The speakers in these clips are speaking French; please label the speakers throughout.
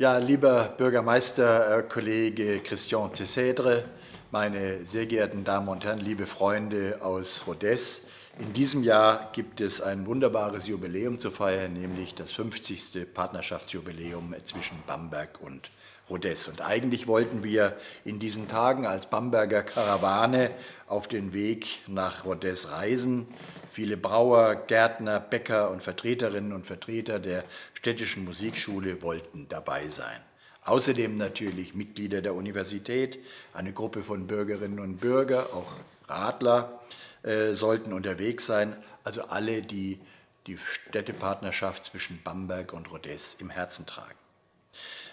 Speaker 1: Ja, lieber Bürgermeister, Kollege Christian Tessèdre, meine sehr geehrten Damen und Herren, liebe Freunde aus Rodez. In diesem Jahr gibt es ein wunderbares Jubiläum zu feiern, nämlich das 50. Partnerschaftsjubiläum zwischen Bamberg und Rodez. Und eigentlich wollten wir in diesen Tagen als Bamberger Karawane auf den Weg nach Rodez reisen. Viele Brauer, Gärtner, Bäcker und Vertreterinnen und Vertreter der städtischen Musikschule wollten dabei sein. Außerdem natürlich Mitglieder der Universität, eine Gruppe von Bürgerinnen und Bürgern, auch Radler sollten unterwegs sein, also alle, die die Städtepartnerschaft zwischen Bamberg und Rodez im Herzen tragen.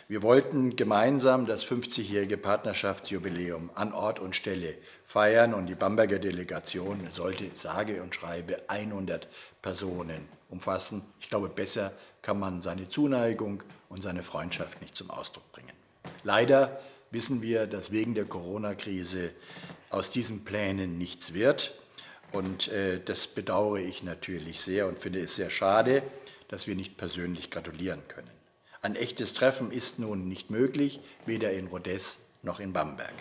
Speaker 1: Wir wollten gemeinsam das 50-jährige Partnerschaftsjubiläum an Ort und Stelle feiern und die Bamberger Delegation sollte sage und schreibe 100 Personen umfassen. Ich glaube, besser kann man seine Zuneigung und seine Freundschaft nicht zum Ausdruck bringen. Leider wissen wir, dass wegen der Corona-Krise aus diesen Plänen nichts wird. Und das bedauere ich natürlich sehr und finde es sehr schade, dass wir nicht persönlich gratulieren können. Ein echtes Treffen ist nun nicht möglich, weder in Rodez noch in Bamberg.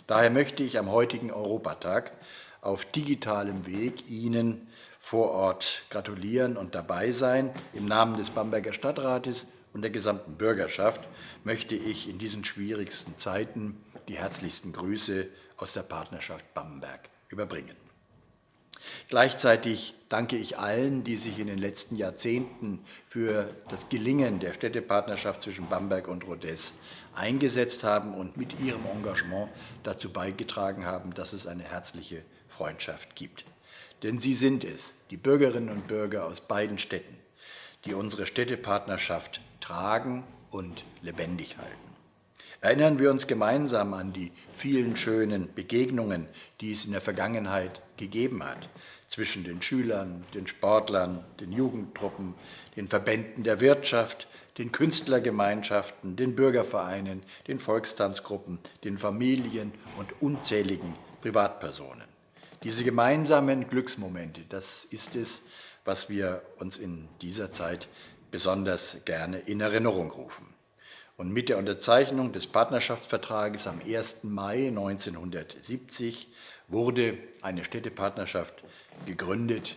Speaker 1: Daher möchte ich am heutigen Europatag auf digitalem Weg Ihnen vor Ort gratulieren und dabei sein. Im Namen des Bamberger Stadtrates und der gesamten Bürgerschaft möchte ich in diesen schwierigsten Zeiten die herzlichsten Grüße aus der Partnerschaft Bamberg überbringen. Gleichzeitig danke ich allen, die sich in den letzten Jahrzehnten für das Gelingen der Städtepartnerschaft zwischen Bamberg und Rodez eingesetzt haben und mit ihrem Engagement dazu beigetragen haben, dass es eine herzliche Freundschaft gibt. Denn sie sind es, die Bürgerinnen und Bürger aus beiden Städten, die unsere Städtepartnerschaft tragen und lebendig halten. Erinnern wir uns gemeinsam an die vielen schönen Begegnungen, die es in der Vergangenheit gegeben hat, zwischen den Schülern, den Sportlern, den Jugendtruppen, den Verbänden der Wirtschaft, den Künstlergemeinschaften, den Bürgervereinen, den Volkstanzgruppen, den Familien und unzähligen Privatpersonen. Diese gemeinsamen Glücksmomente, das ist es, was wir uns in dieser Zeit besonders gerne in Erinnerung rufen. Und mit der Unterzeichnung des Partnerschaftsvertrages am 1. Mai 1970 wurde eine Städtepartnerschaft gegründet,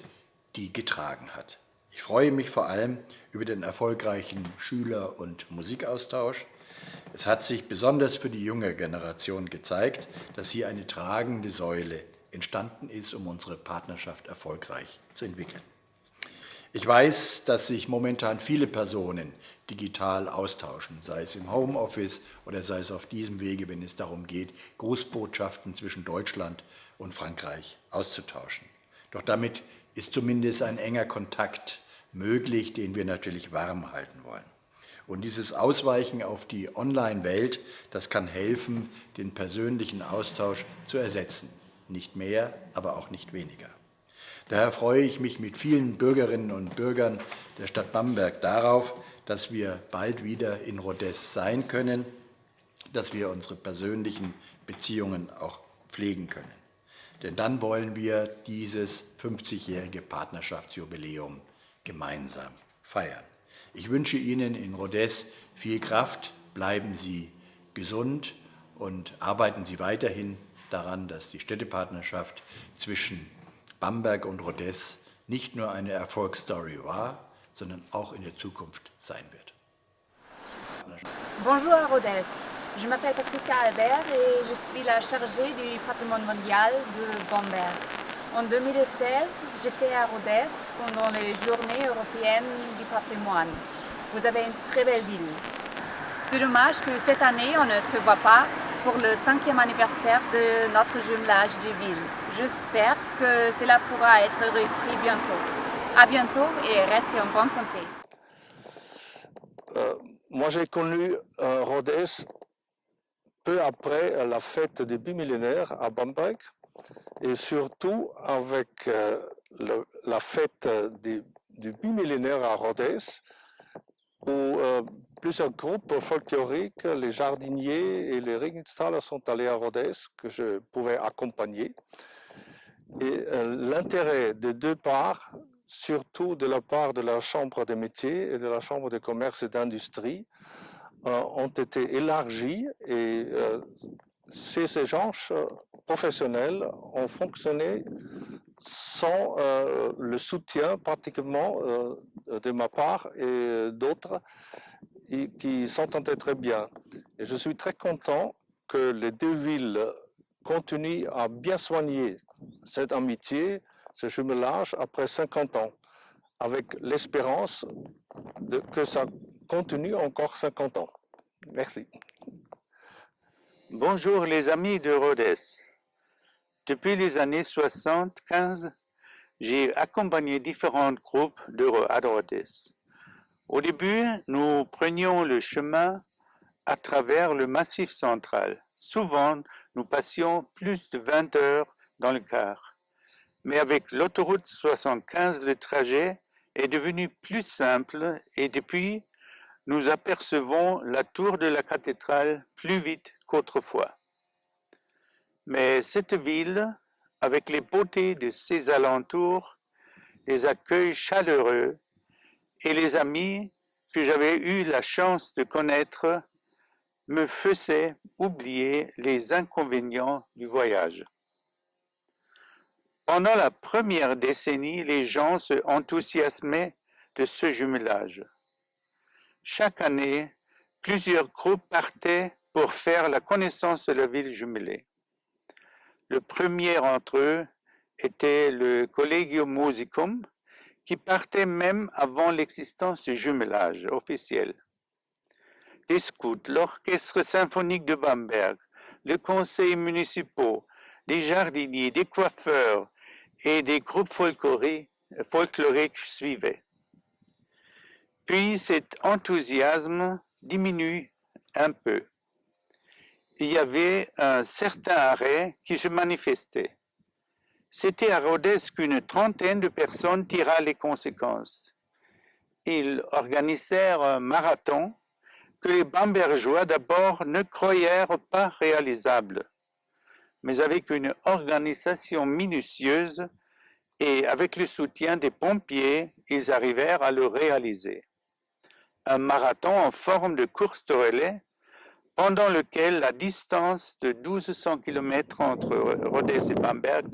Speaker 1: die getragen hat. Ich freue mich vor allem über den erfolgreichen Schüler- und Musikaustausch. Es hat sich besonders für die junge Generation gezeigt, dass hier eine tragende Säule entstanden ist, um unsere Partnerschaft erfolgreich zu entwickeln. Ich weiß, dass sich momentan viele Personen digital austauschen, sei es im Homeoffice oder sei es auf diesem Wege, wenn es darum geht, Grußbotschaften zwischen Deutschland und Frankreich auszutauschen. Doch damit ist zumindest ein enger Kontakt möglich, den wir natürlich warm halten wollen. Und dieses Ausweichen auf die Online-Welt, das kann helfen, den persönlichen Austausch zu ersetzen. Nicht mehr, aber auch nicht weniger. Daher freue ich mich mit vielen Bürgerinnen und Bürgern der Stadt Bamberg darauf, dass wir bald wieder in Rodez sein können, dass wir unsere persönlichen Beziehungen auch pflegen können. Denn dann wollen wir dieses 50-jährige Partnerschaftsjubiläum gemeinsam feiern. Ich wünsche Ihnen in Rodez viel Kraft, bleiben Sie gesund und arbeiten Sie weiterhin daran, dass die Städtepartnerschaft zwischen Bamberg und Rodez nicht nur eine Erfolgsstory war, sondern auch in der Zukunft sein wird.
Speaker 2: Bonjour à Rodez, je m'appelle Patricia Albert et je suis la chargée du patrimoine mondial de Bamberg. En 2016, j'étais à Rodez pendant les journées européennes du patrimoine. Vous avez une très belle ville. C'est dommage que cette année on ne se voit pas pour le 5e anniversaire de notre jumelage de ville. J'espère que cela pourra être repris bientôt. À bientôt et restez en bonne santé.
Speaker 3: Moi, j'ai connu Rodez peu après la fête des bimillénaires à Bamberg et surtout avec la fête du bimillénaire à Rodez où plusieurs groupes folkloriques, les jardiniers et les Regenstaler sont allés à Rodez que je pouvais accompagner. Et l'intérêt des deux parts, surtout de la part de la Chambre des métiers et de la Chambre de commerce et d'industrie, ont été élargis et ces échanges professionnels ont fonctionné sans le soutien pratiquement de ma part et d'autres qui s'entendaient très bien. Et je suis très content que les deux villes continuent à bien soigner cette amitié, ce jumelage après 50 ans, avec l'espérance que ça continue encore 50 ans. Merci.
Speaker 4: Bonjour les amis de Rhodes. Depuis les années 75, j'ai accompagné différents groupes à Rhodes. Au début, nous prenions le chemin à travers le Massif central. Souvent, nous passions plus de 20 heures dans le car. Mais avec l'autoroute 75, le trajet est devenu plus simple et depuis, nous apercevons la tour de la cathédrale plus vite qu'autrefois. Mais cette ville, avec les beautés de ses alentours, les accueils chaleureux et les amis que j'avais eu la chance de connaître, me faisaient oublier les inconvénients du voyage. Pendant la première décennie, les gens se enthousiasmaient de ce jumelage. Chaque année, plusieurs groupes partaient pour faire la connaissance de la ville jumelée. Le premier entre eux était le Collegium Musicum, qui partait même avant l'existence du jumelage officiel. Des scouts, l'orchestre symphonique de Bamberg, le conseil municipal, des jardiniers, des coiffeurs et des groupes folkloriques suivaient. Puis cet enthousiasme diminue un peu. Il y avait un certain arrêt qui se manifestait. C'était à Rhodes qu'une trentaine de personnes tira les conséquences. Ils organisèrent un marathon que les Bambergeois d'abord ne croyèrent pas réalisable, mais avec une organisation minutieuse et avec le soutien des pompiers, ils arrivèrent à le réaliser. Un marathon en forme de course de relais, pendant lequel la distance de 1200 km entre Rhodes et Bamberg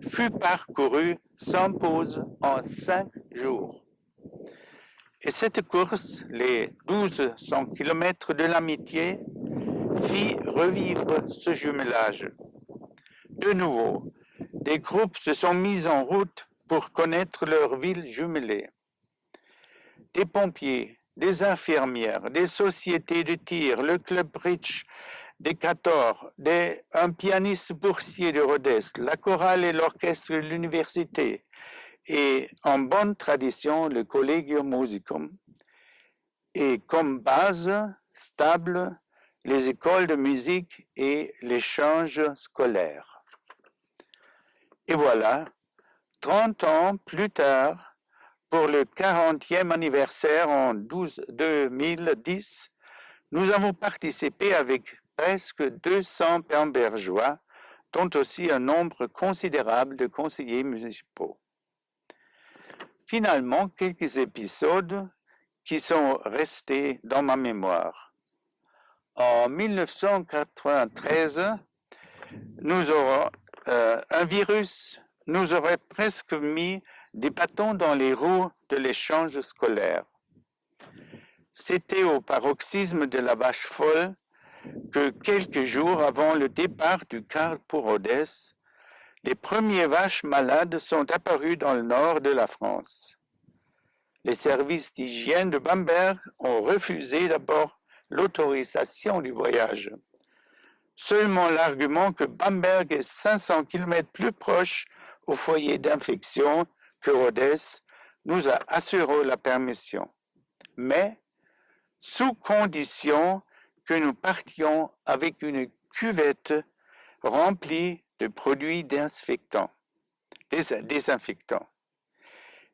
Speaker 4: fut parcourue sans pause en 5 jours. Et cette course, les 1200 km de l'amitié, fit revivre ce jumelage. De nouveau, des groupes se sont mis en route pour connaître leur ville jumelée. Des pompiers, des infirmières, des sociétés de tir, le club bridge des 14, un pianiste boursier de Rhodes, la chorale et l'orchestre de l'université, et en bonne tradition le Collegium Musicum, et comme base stable les écoles de musique et l'échange scolaire. Et voilà, 30 ans plus tard, pour le 40e anniversaire en 2010, nous avons participé avec presque 200 Bambergeois, dont aussi un nombre considérable de conseillers municipaux. Finalement, quelques épisodes qui sont restés dans ma mémoire. En 1993, un virus nous aurait presque mis des bâtons dans les roues de l'échange scolaire. C'était au paroxysme de la vache folle que quelques jours avant le départ du car pour Rhodes, les premières vaches malades sont apparues dans le nord de la France. Les services d'hygiène de Bamberg ont refusé d'abord l'autorisation du voyage. Seulement l'argument que Bamberg est 500 km plus proche au foyer d'infection que Rhodes nous a assuré la permission, mais sous condition que nous partions avec une cuvette remplie de produits désinfectants.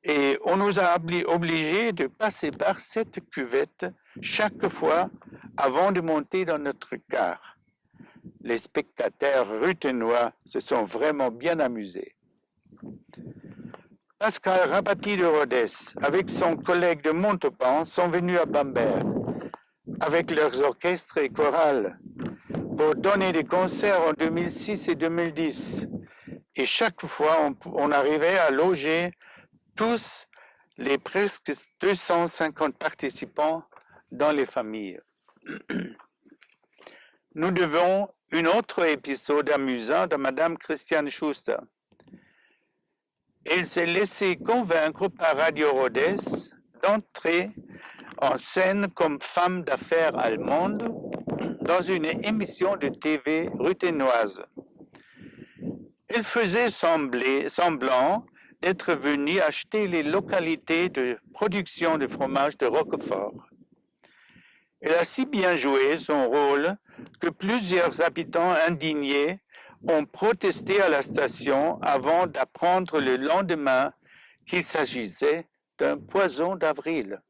Speaker 4: Et on nous a obligés de passer par cette cuvette chaque fois avant de monter dans notre car. Les spectateurs ruthénois se sont vraiment bien amusés. Pascal Rabati de Rhodes, avec son collègue de Montauban, sont venus à Bamberg. avec leurs orchestres et chorales pour donner des concerts en 2006 et 2010. Et chaque fois, on arrivait à loger tous les presque 250 participants dans les familles. Nous devons un autre épisode amusant de Madame Christiane Schuster. Elle s'est laissée convaincre par Radio Rhodes d'entrer en scène comme femme d'affaires allemande dans une émission de TV ruthénoise. Elle faisait semblant d'être venue acheter les localités de production de fromage de Roquefort. Elle a si bien joué son rôle que plusieurs habitants indignés ont protesté à la station avant d'apprendre le lendemain qu'il s'agissait d'un poison d'avril.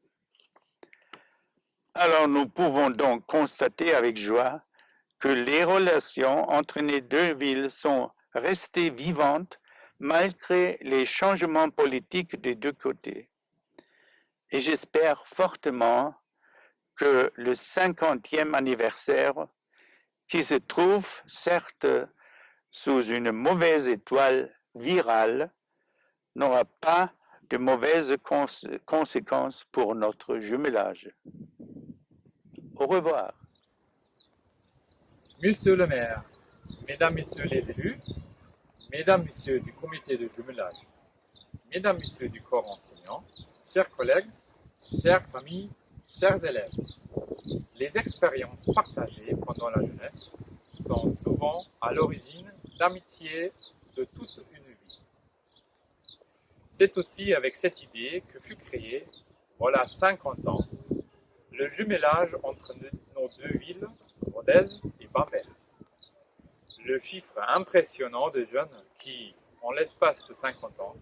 Speaker 4: Alors nous pouvons donc constater avec joie que les relations entre les deux villes sont restées vivantes malgré les changements politiques des deux côtés. Et j'espère fortement que le 50e anniversaire, qui se trouve certes sous une mauvaise étoile virale, n'aura pas de mauvaises conséquences pour notre jumelage. Au revoir.
Speaker 5: Monsieur le maire, mesdames, messieurs les élus, mesdames, messieurs du comité de jumelage, mesdames, messieurs du corps enseignant, chers collègues, chères familles, chers élèves, les expériences partagées pendant la jeunesse sont souvent à l'origine d'amitiés de toute une vie. C'est aussi avec cette idée que fut créé, voilà 50 ans, le jumelage entre nos deux villes, Rodez et Bamberg. Le chiffre impressionnant de jeunes qui, en l'espace de 50 ans,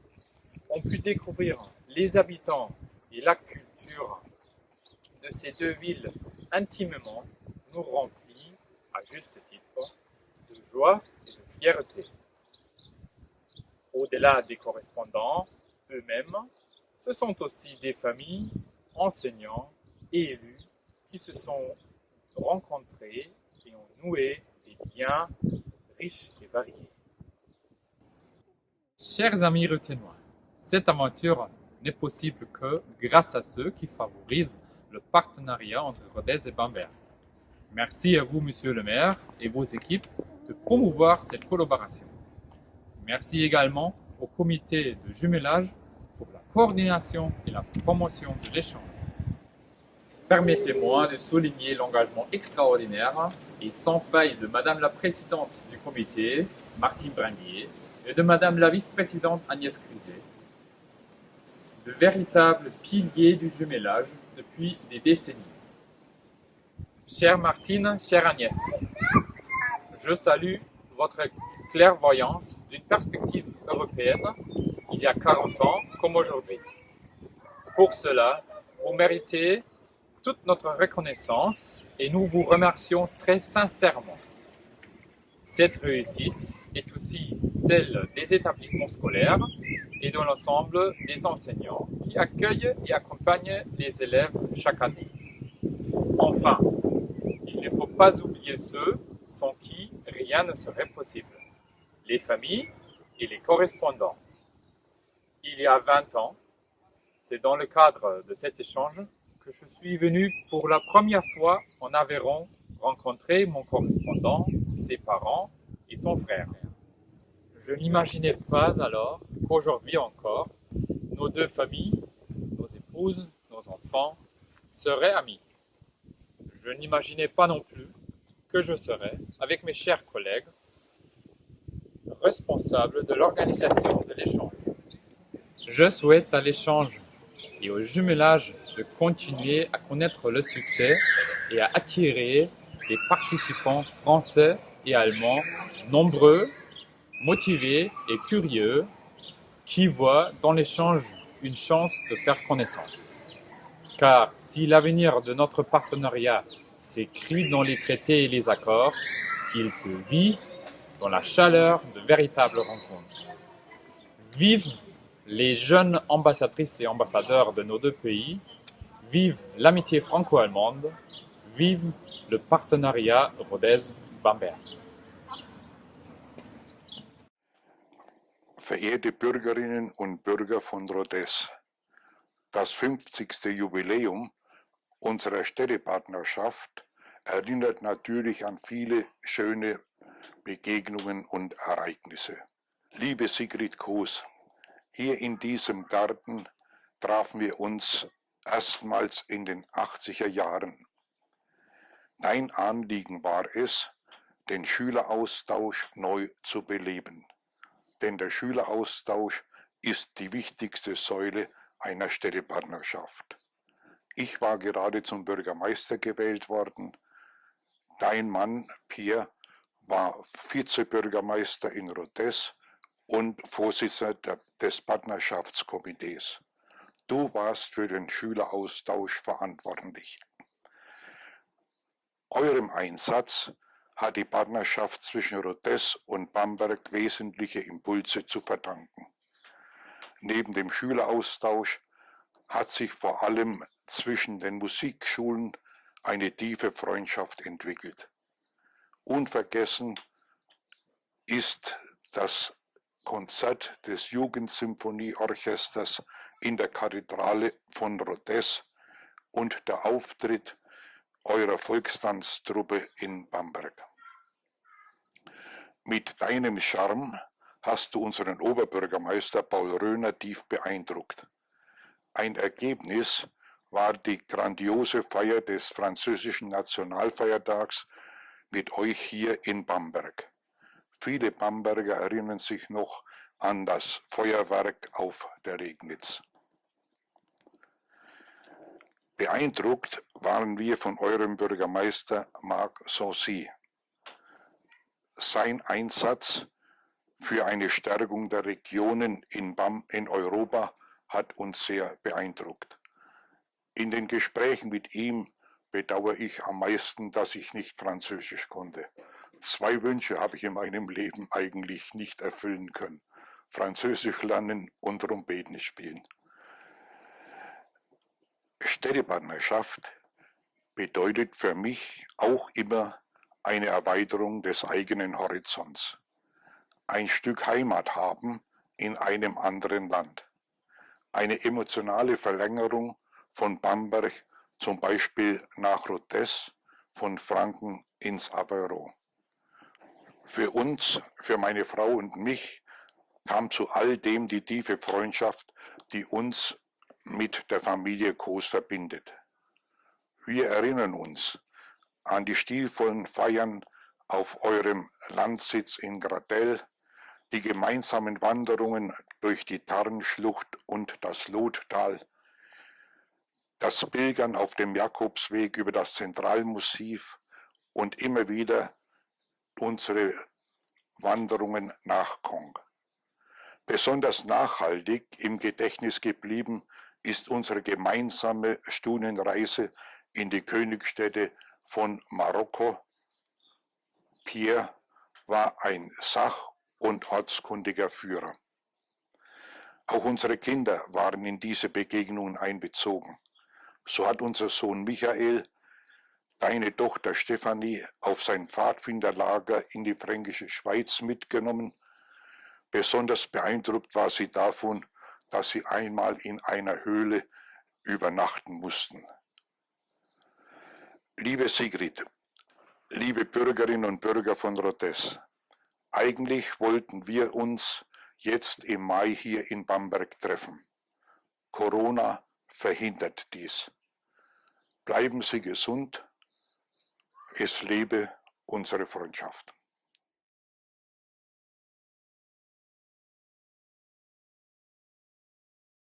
Speaker 5: ont pu découvrir les habitants et la culture de ces deux villes intimement nous remplit, à juste titre, de joie et de fierté. Au-delà des correspondants eux-mêmes, ce sont aussi des familles, enseignants et élus qui se sont rencontrés et ont noué des liens riches et variés. Chers amis ruthénois, cette aventure n'est possible que grâce à ceux qui favorisent le partenariat entre Rodez et Bamberg. Merci à vous, monsieur le maire, et vos équipes de promouvoir cette collaboration. Merci également au comité de jumelage pour la coordination et la promotion de l'échange. Permettez-moi de souligner l'engagement extraordinaire et sans faille de Madame la Présidente du comité, Martine Bringuier, et de Madame la Vice-Présidente Agnès Criset, de véritables piliers du jumelage depuis des décennies. Chère Martine, chère Agnès, je salue votre clairvoyance d'une perspective européenne il y a 40 ans comme aujourd'hui. Pour cela, vous méritez toute notre reconnaissance et nous vous remercions très sincèrement. Cette réussite est aussi celle des établissements scolaires et de l'ensemble des enseignants qui accueillent et accompagnent les élèves chaque année. Enfin, il ne faut pas oublier ceux sans qui rien ne serait possible, les familles et les correspondants. Il y a 20 ans, c'est dans le cadre de cet échange que je suis venu pour la première fois en Aveyron rencontrer mon correspondant, ses parents et son frère. Je n'imaginais pas alors qu'aujourd'hui encore, nos deux familles, nos épouses, nos enfants, seraient amis. Je n'imaginais pas non plus que je serais, avec mes chers collègues, responsable de l'organisation de l'échange. Je souhaite à l'échange et au jumelage de continuer à connaître le succès et à attirer des participants français et allemands nombreux, motivés et curieux qui voient dans l'échange une chance de faire connaissance. Car si l'avenir de notre partenariat s'écrit dans les traités et les accords, il se vit dans la chaleur de véritables rencontres. Vive les jeunes ambassadrices et ambassadeurs de nos deux pays, vive l'amitié franco-allemande, Vive le partenariat Rodez-Bamberg.
Speaker 6: Verehrte Bürgerinnen und Bürger von Rodez, das 50. Jubiläum unserer Städtepartnerschaft erinnert natürlich an viele schöne Begegnungen und Ereignisse. Liebe Sigrid Koos, hier in diesem Garten trafen wir uns erstmals in den 80er Jahren. Dein Anliegen war es, den Schüleraustausch neu zu beleben. Denn der Schüleraustausch ist die wichtigste Säule einer Städtepartnerschaft. Ich war gerade zum Bürgermeister gewählt worden. Dein Mann, Pierre, war Vizebürgermeister in Rodez und Vorsitzender des Partnerschaftskomitees. Du warst für den Schüleraustausch verantwortlich. Eurem Einsatz hat die Partnerschaft zwischen Rodez und Bamberg wesentliche Impulse zu verdanken. Neben dem Schüleraustausch hat sich vor allem zwischen den Musikschulen eine tiefe Freundschaft entwickelt. Unvergessen ist das Konzert des Jugendsymphonieorchesters in der Kathedrale von Rodez und der Auftritt eurer Volkstanztruppe in Bamberg. Mit deinem Charme hast du unseren Oberbürgermeister Paul Röhner tief beeindruckt. Ein Ergebnis war die grandiose Feier des französischen Nationalfeiertags mit euch hier in Bamberg. Viele Bamberger erinnern sich noch an das Feuerwerk auf der Regnitz. Beeindruckt waren wir von eurem Bürgermeister Marc Sancy. Sein Einsatz für eine Stärkung der Regionen in Europa hat uns sehr beeindruckt. In den Gesprächen mit ihm bedauere ich am meisten, dass ich nicht Französisch konnte. 2 Wünsche habe ich in meinem Leben eigentlich nicht erfüllen können. Französisch lernen und Trompeten spielen. Städtepartnerschaft bedeutet für mich auch immer eine Erweiterung des eigenen Horizonts. Ein Stück Heimat haben in einem anderen Land. Eine emotionale Verlängerung von Bamberg zum Beispiel nach Rodez, von Franken ins Aveiro. Für uns, für meine Frau und mich, kam zu all dem die tiefe Freundschaft, die uns mit der Familie Koos verbindet. Wir erinnern uns an die stilvollen Feiern auf eurem Landsitz in Gradell, die gemeinsamen Wanderungen durch die Tarnschlucht und das Lottal, das Pilgern auf dem Jakobsweg über das Zentralmassiv und immer wieder unsere Wanderungen nach Kong. Besonders nachhaltig im Gedächtnis geblieben ist unsere gemeinsame Studienreise in die Königsstädte von Marokko. Pierre war ein sach- und ortskundiger Führer. Auch unsere Kinder waren in diese Begegnungen einbezogen. So hat unser Sohn Michael deine Tochter Stefanie auf sein Pfadfinderlager in die fränkische Schweiz mitgenommen. Besonders beeindruckt war sie davon, dass sie einmal in einer Höhle übernachten mussten. Liebe Sigrid, liebe Bürgerinnen und Bürger von Rodez, eigentlich wollten wir uns jetzt im Mai hier in Bamberg treffen. Corona verhindert dies. Bleiben Sie gesund. Es lebe unsere Freundschaft.